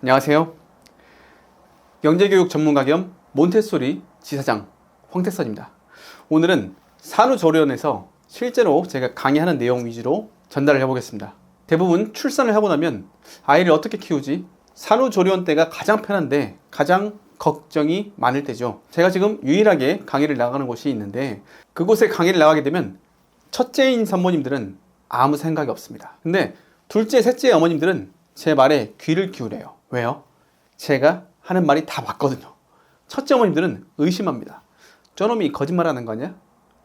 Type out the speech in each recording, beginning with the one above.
안녕하세요. 영재교육 전문가 겸 몬테소리 지사장 황태선입니다. 오늘은 산후조리원에서 실제로 제가 강의하는 내용 위주로 전달을 해보겠습니다. 대부분 출산을 하고 나면 아이를 어떻게 키우지? 산후조리원 때가 가장 편한데 가장 걱정이 많을 때죠. 제가 지금 유일하게 강의를 나가는 곳이 있는데 그곳에 강의를 나가게 되면 첫째인 산모님들은 아무 생각이 없습니다. 근데 둘째, 셋째 어머님들은 제 말에 귀를 기울여요. 왜요? 제가 하는 말이 다 맞거든요. 첫째 어머님들은 의심합니다. 저놈이 거짓말하는 거 아니야?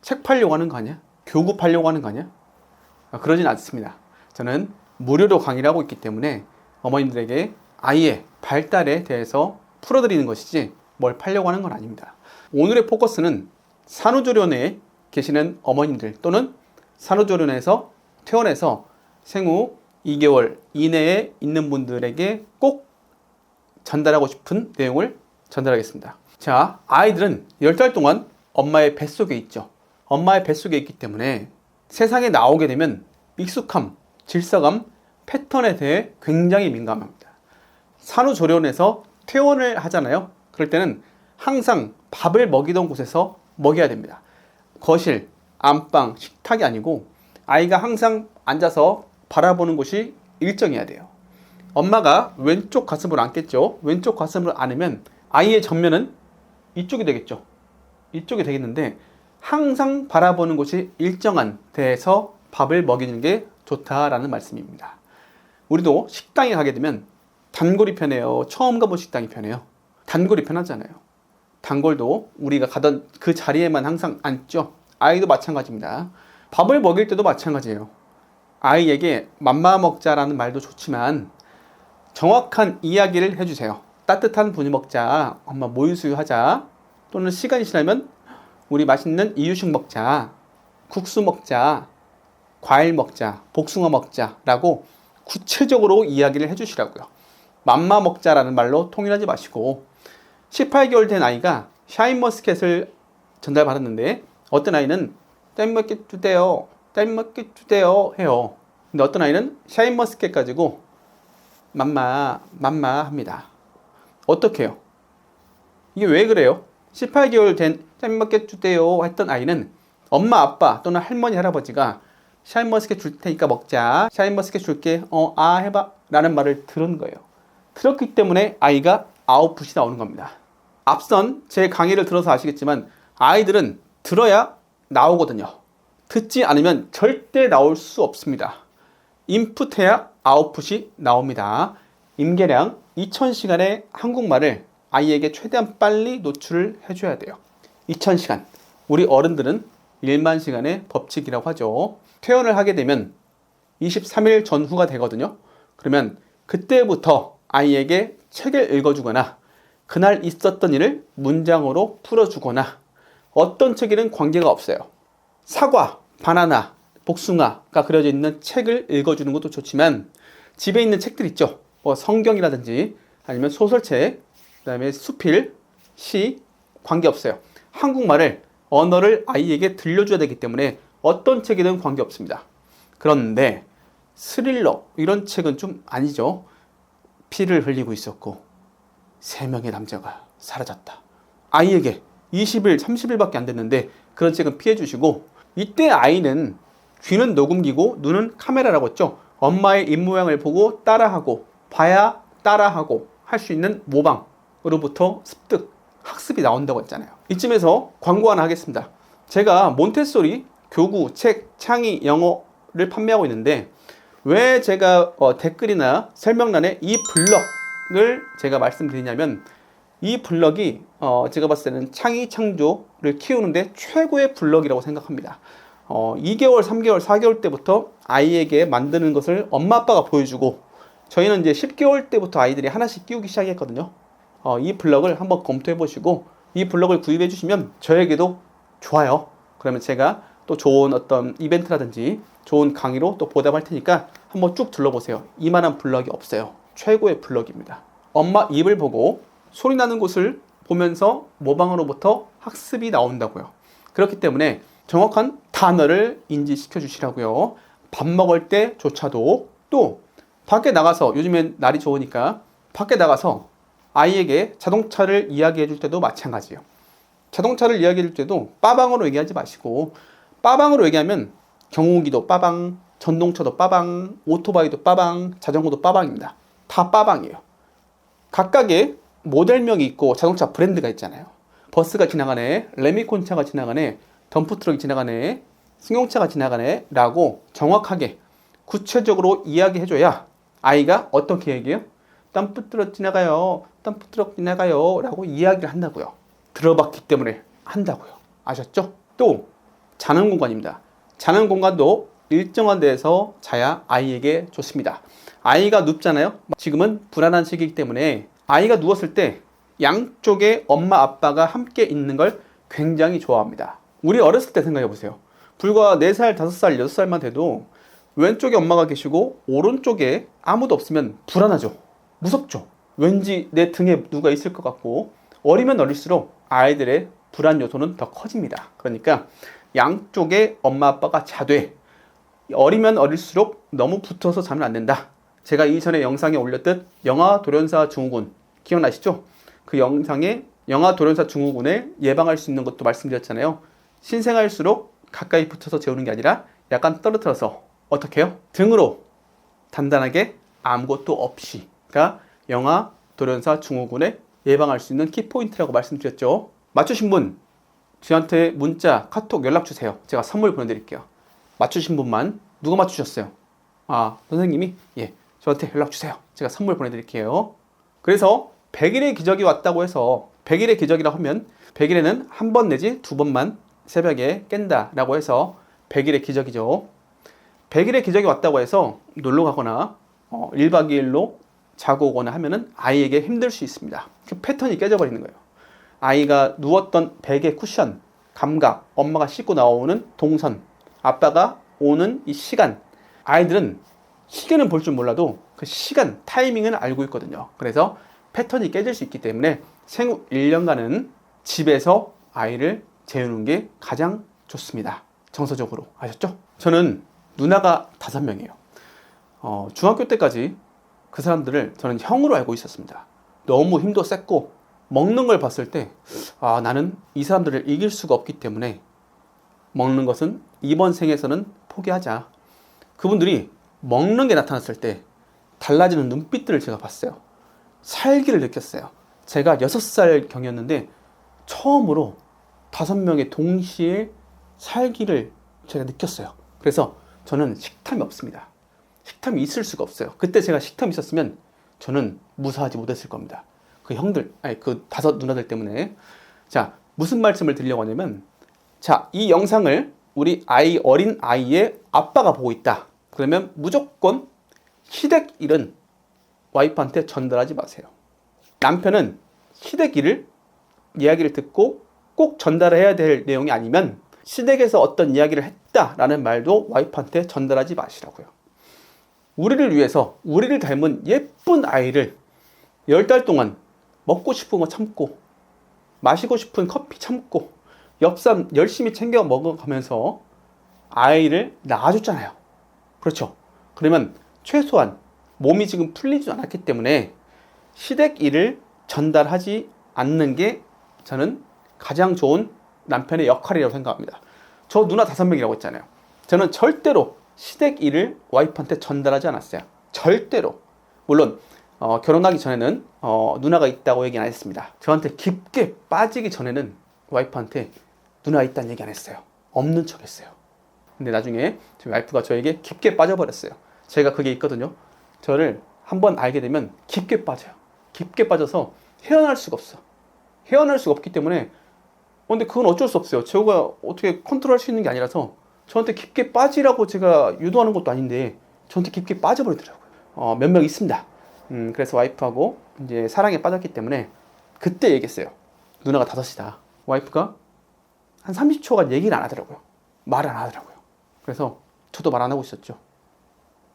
책 팔려고 하는 거 아니야? 교구 팔려고 하는 거 아니야? 그러진 않습니다. 저는 무료로 강의를 하고 있기 때문에 어머님들에게 아이의 발달에 대해서 풀어드리는 것이지 뭘 팔려고 하는 건 아닙니다. 오늘의 포커스는 산후조리원에 계시는 어머님들 또는 산후조리원에서 퇴원해서 생후 2개월 이내에 있는 분들에게 꼭 전달하고 싶은 내용을 전달하겠습니다. 자, 아이들은 10달 동안 엄마의 뱃속에 있죠. 엄마의 뱃속에 있기 때문에 세상에 나오게 되면 익숙함, 질서감, 패턴에 대해 굉장히 민감합니다. 산후조리원에서 퇴원을 하잖아요. 그럴 때는 항상 밥을 먹이던 곳에서 먹여야 됩니다. 거실, 안방, 식탁이 아니고 아이가 항상 앉아서 바라보는 곳이 일정해야 돼요. 엄마가 왼쪽 가슴을 안겠죠. 왼쪽 가슴을 안으면 아이의 전면은 이쪽이 되겠죠. 이쪽이 되겠는데 항상 바라보는 곳이 일정한 데에서 밥을 먹이는 게 좋다라는 말씀입니다. 우리도 식당에 가게 되면 단골이 편해요? 처음 가본 식당이 편해요? 단골이 편하잖아요. 단골도 우리가 가던 그 자리에만 항상 앉죠. 아이도 마찬가지입니다. 밥을 먹일 때도 마찬가지예요. 아이에게 맘마 먹자라는 말도 좋지만 정확한 이야기를 해주세요. 따뜻한 분유 먹자, 엄마 모유수유 하자, 또는 시간이 지나면 우리 맛있는 이유식 먹자, 국수 먹자, 과일 먹자, 복숭아 먹자 라고 구체적으로 이야기를 해주시라고요. 맘마 먹자라는 말로 통일하지 마시고 18개월 된 아이가 샤인머스켓을 전달받았는데 어떤 아이는 딸먹게 주세요, 딸먹게 주세요 해요. 근데 어떤 아이는 샤인머스켓 가지고 맘마 합니다. 어떻게 해요? 이게 왜 그래요? 18개월 된 딸먹게 주세요 했던 아이는 엄마, 아빠 또는 할머니, 할아버지가 샤인머스켓 줄 테니까 먹자, 샤인머스켓 줄게, 해봐 라는 말을 들은 거예요. 들었기 때문에 아이가 아웃풋이 나오는 겁니다. 앞선 제 강의를 들어서 아시겠지만 아이들은 들어야 나오거든요. 듣지 않으면 절대 나올 수 없습니다. 인풋해야 아웃풋이 나옵니다. 임계량 2000시간의 한국말을 아이에게 최대한 빨리 노출을 해줘야 돼요. 2000시간. 우리 어른들은 1만 시간의 법칙이라고 하죠. 퇴원을 하게 되면 23일 전후가 되거든요. 그러면 그때부터 아이에게 책을 읽어주거나 그날 있었던 일을 문장으로 풀어주거나 어떤 책에는 관계가 없어요. 사과, 바나나, 복숭아가 그려져 있는 책을 읽어주는 것도 좋지만 집에 있는 책들 있죠. 뭐 성경이라든지 아니면 소설책, 그 다음에 수필, 시, 관계없어요. 한국말을, 언어를 아이에게 들려줘야 되기 때문에 어떤 책이든 관계없습니다. 그런데 스릴러 이런 책은 좀 아니죠. 피를 흘리고 있었고 3명의 남자가 사라졌다. 아이에게 20일, 30일밖에 안 됐는데 그런 책은 피해 주시고 이때 아이는 귀는 녹음기고 눈은 카메라라고 했죠. 엄마의 입모양을 보고 따라하고 봐야 따라하고 할 수 있는 모방으로부터 습득, 학습이 나온다고 했잖아요. 이쯤에서 광고 하나 하겠습니다. 제가 몬테소리 교구, 책, 창의, 영어를 판매하고 있는데 왜 제가 댓글이나 설명란에 이 블럭을 제가 말씀드리냐면 이 블럭이 제가 봤을 때는 창의, 창조를 키우는데 최고의 블럭이라고 생각합니다. 2개월, 3개월, 4개월 때부터 아이에게 만드는 것을 엄마 아빠가 보여주고 저희는 이제 10개월 때부터 아이들이 하나씩 끼우기 시작했거든요. 이 블럭을 한번 검토해 보시고 이 블럭을 구입해 주시면 저에게도 좋아요. 그러면 제가 또 좋은 어떤 이벤트라든지 좋은 강의로 또 보답할 테니까 한번 쭉 둘러보세요. 이만한 블럭이 없어요. 최고의 블럭입니다. 엄마 입을 보고 소리 나는 곳을 보면서 모방으로부터 학습이 나온다고요. 그렇기 때문에 정확한 단어를 인지시켜 주시라고요. 밥 먹을 때조차도 또 밖에 나가서 요즘엔 날이 좋으니까 밖에 나가서 아이에게 자동차를 이야기해 줄 때도 마찬가지예요. 자동차를 이야기해 줄 때도 빠방으로 얘기하지 마시고, 빠방으로 얘기하면 경운기도 빠방, 전동차도 빠방, 오토바이도 빠방, 자전거도 빠방입니다. 다 빠방이에요. 각각의 모델명이 있고 자동차 브랜드가 있잖아요. 버스가 지나가네, 레미콘차가 지나가네, 덤프트럭이 지나가네, 승용차가 지나가네 라고 정확하게 구체적으로 이야기해줘야 아이가 어떻게 얘기해요? 덤프트럭 지나가요, 덤프트럭 지나가요 라고 이야기를 한다고요. 들어봤기 때문에 한다고요. 아셨죠? 또 자는 공간입니다. 자는 공간도 일정한 데에서 자야 아이에게 좋습니다. 아이가 눕잖아요. 지금은 불안한 시기이기 때문에 아이가 누웠을 때 양쪽에 엄마 아빠가 함께 있는 걸 굉장히 좋아합니다. 우리 어렸을 때 생각해 보세요. 불과 4살, 5살, 6살만 돼도 왼쪽에 엄마가 계시고 오른쪽에 아무도 없으면 불안하죠. 무섭죠. 왠지 내 등에 누가 있을 것 같고, 어리면 어릴수록 아이들의 불안 요소는 더 커집니다. 그러니까 양쪽에 엄마 아빠가 자되, 어리면 어릴수록 너무 붙어서 자면 안 된다. 제가 이전에 영상에 올렸듯 영아돌연사 증후군 기억나시죠? 그 영상에 영아돌연사 증후군을 예방할 수 있는 것도 말씀드렸잖아요. 신생아일수록 가까이 붙어서 재우는 게 아니라 약간 떨어뜨려서 어떻게 해요? 등으로 단단하게 아무것도 없이가 영아돌연사 증후군을 예방할 수 있는 키포인트라고 말씀드렸죠. 맞추신 분 저한테 문자, 카톡 연락 주세요. 제가 선물 보내드릴게요. 맞추신 분만. 누가 맞추셨어요? 아, 선생님이? 예, 저한테 연락 주세요. 제가 선물 보내드릴게요. 그래서 100일의 기적이 왔다고 해서, 100일의 기적이라고 하면 100일에는 한 번 내지 2번만 새벽에 깬다 라고 해서 100일의 기적이죠. 100일의 기적이 왔다고 해서 놀러 가거나 1박 2일로 자고 오거나 하면은 아이에게 힘들 수 있습니다. 그 패턴이 깨져버리는 거예요. 아이가 누웠던 베개 쿠션, 감각, 엄마가 씻고 나오는 동선, 아빠가 오는 이 시간, 아이들은 시계는 볼 줄 몰라도 그 시간, 타이밍은 알고 있거든요. 그래서 패턴이 깨질 수 있기 때문에 생후 1년간은 집에서 아이를 재우는 게 가장 좋습니다. 정서적으로. 아셨죠? 저는 누나가 5명이에요. 중학교 때까지 그 사람들을 저는 형으로 알고 있었습니다. 너무 힘도 셌고, 먹는 걸 봤을 때 나는 이 사람들을 이길 수가 없기 때문에 먹는 것은 이번 생에서는 포기하자. 그분들이 먹는 게 나타났을 때 달라지는 눈빛들을 제가 봤어요. 살기를 느꼈어요. 제가 6살 경이었는데 처음으로 5명의 동시에 살기를 제가 느꼈어요. 그래서 저는 식탐이 없습니다. 식탐이 있을 수가 없어요. 그때 제가 식탐이 있었으면 저는 무사하지 못했을 겁니다. 그 형들, 그 5 누나들 때문에. 자, 무슨 말씀을 드리려고 하냐면, 자, 이 영상을 우리 어린 아이의 아빠가 보고 있다. 그러면 무조건 시댁일은 와이프한테 전달하지 마세요. 남편은 시댁일을 이야기를 듣고 꼭 전달해야 될 내용이 아니면 시댁에서 어떤 이야기를 했다라는 말도 와이프한테 전달하지 마시라고요. 우리를 위해서 우리를 닮은 예쁜 아이를 10달 동안 먹고 싶은 거 참고, 마시고 싶은 커피 참고, 엽산 열심히 챙겨 먹어가면서 아이를 낳아줬잖아요. 그렇죠? 그러면 최소한 몸이 지금 풀리지 않았기 때문에 시댁일을 전달하지 않는 게 저는 가장 좋은 남편의 역할이라고 생각합니다. 저 누나 5명이라고 했잖아요. 저는 절대로 시댁일을 와이프한테 전달하지 않았어요. 절대로. 물론 결혼하기 전에는 누나가 있다고 얘기는 안 했습니다. 저한테 깊게 빠지기 전에는 와이프한테 누나 있다는 얘기 안 했어요. 없는 척 했어요. 근데 나중에 저희 와이프가 저에게 깊게 빠져버렸어요. 제가 그게 있거든요. 저를 한번 알게 되면 깊게 빠져요. 깊게 빠져서 헤어날 수가 없어. 헤어날 수가 없기 때문에 근데 그건 어쩔 수 없어요. 제가 어떻게 컨트롤할 수 있는 게 아니라서 저한테 깊게 빠지라고 제가 유도하는 것도 아닌데 저한테 깊게 빠져버리더라고요. 몇 명 있습니다. 그래서 와이프하고 이제 사랑에 빠졌기 때문에 그때 얘기했어요. 누나가 5이다. 와이프가 한 30초간 얘기를 안 하더라고요. 말을 안 하더라고요. 그래서 저도 말 안 하고 있었죠.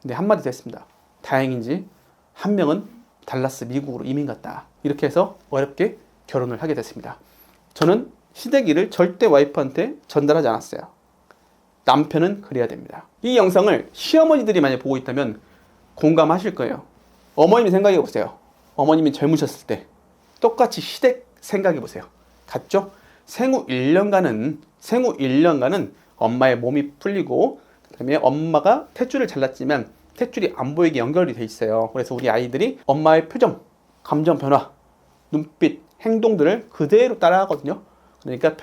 근데 한마디 됐습니다. 다행인지 한 명은 달라스 미국으로 이민 갔다. 이렇게 해서 어렵게 결혼을 하게 됐습니다. 저는 시댁일을 절대 와이프한테 전달하지 않았어요. 남편은 그래야 됩니다. 이 영상을 시어머니들이 만약 보고 있다면 공감하실 거예요. 어머님이 생각해 보세요. 어머님이 젊으셨을 때 똑같이 시댁 생각해 보세요. 같죠? 생후 1년간은 엄마의 몸이 풀리고 그다음에 엄마가 탯줄을 잘랐지만 탯줄이 안 보이게 연결이 돼 있어요. 그래서 우리 아이들이 엄마의 표정, 감정 변화, 눈빛, 행동들을 그대로 따라하거든요. 그러니까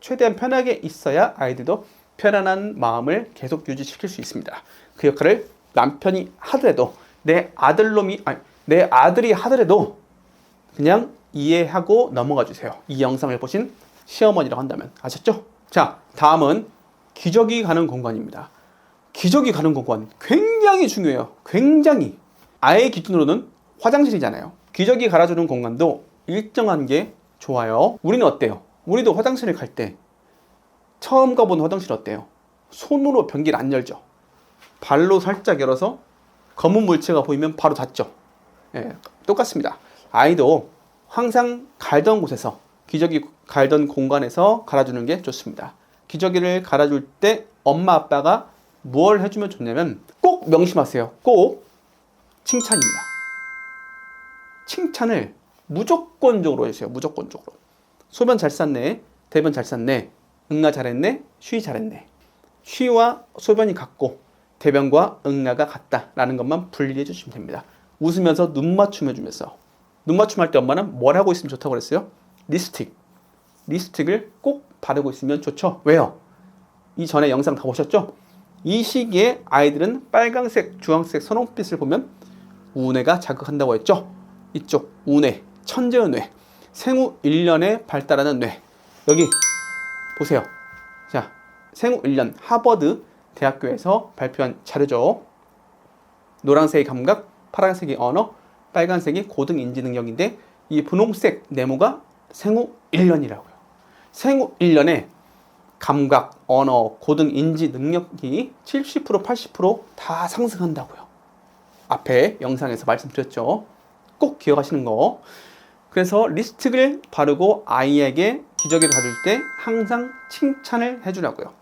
최대한 편하게 있어야 아이들도 편안한 마음을 계속 유지시킬 수 있습니다. 그 역할을 남편이 하더라도 내 아들이 하더라도 그냥 이해하고 넘어가 주세요. 이 영상을 보신 시어머니라고 한다면. 아셨죠? 자, 다음은 기저귀 가는 공간입니다. 기저귀 가는 공간 굉장히 중요해요. 굉장히. 아이 기준으로는 화장실이잖아요. 기저귀 갈아주는 공간도 일정한 게 좋아요. 우리는 어때요? 우리도 화장실을 갈 때 처음 가본 화장실 어때요? 손으로 변기를 안 열죠. 발로 살짝 열어서 검은 물체가 보이면 바로 닫죠. 예, 똑같습니다. 아이도 항상 갈던 곳에서, 기저귀 갈던 공간에서 갈아주는 게 좋습니다. 기저귀를 갈아줄 때 엄마 아빠가 뭘 해주면 좋냐면 꼭 명심하세요. 꼭 칭찬입니다. 칭찬을 무조건적으로 해주세요. 무조건적으로. 소변 잘 쌌네, 대변 잘 쌌네, 응아 잘했네, 쉬 잘했네. 쉬와 소변이 같고 대변과 응아가 같다라는 것만 분리해 주시면 됩니다. 웃으면서 눈 맞춤 해주면서. 눈 맞춤 할 때 엄마는 뭘 하고 있으면 좋다고 그랬어요? 립스틱을 꼭 바르고 있으면 좋죠. 왜요? 이전에 영상 다 보셨죠? 이 시기에 아이들은 빨강색, 주황색, 선홍빛을 보면 우뇌가 자극한다고 했죠? 이쪽 우뇌, 천재의 뇌, 생후 1년에 발달하는 뇌. 여기 보세요. 자, 생후 1년 하버드 대학교에서 발표한 자료죠. 노란색이 감각, 파란색이 언어, 빨간색이 고등 인지 능력인데 이 분홍색 네모가 생후 1년이라고요. 생후 1년에 감각, 언어, 고등 인지 능력이 70%, 80%다 상승한다고요. 앞에 영상에서 말씀드렸죠. 꼭 기억하시는 거. 그래서 립스틱을 바르고 아이에게 기저귀를 가질 때 항상 칭찬을 해주라고요.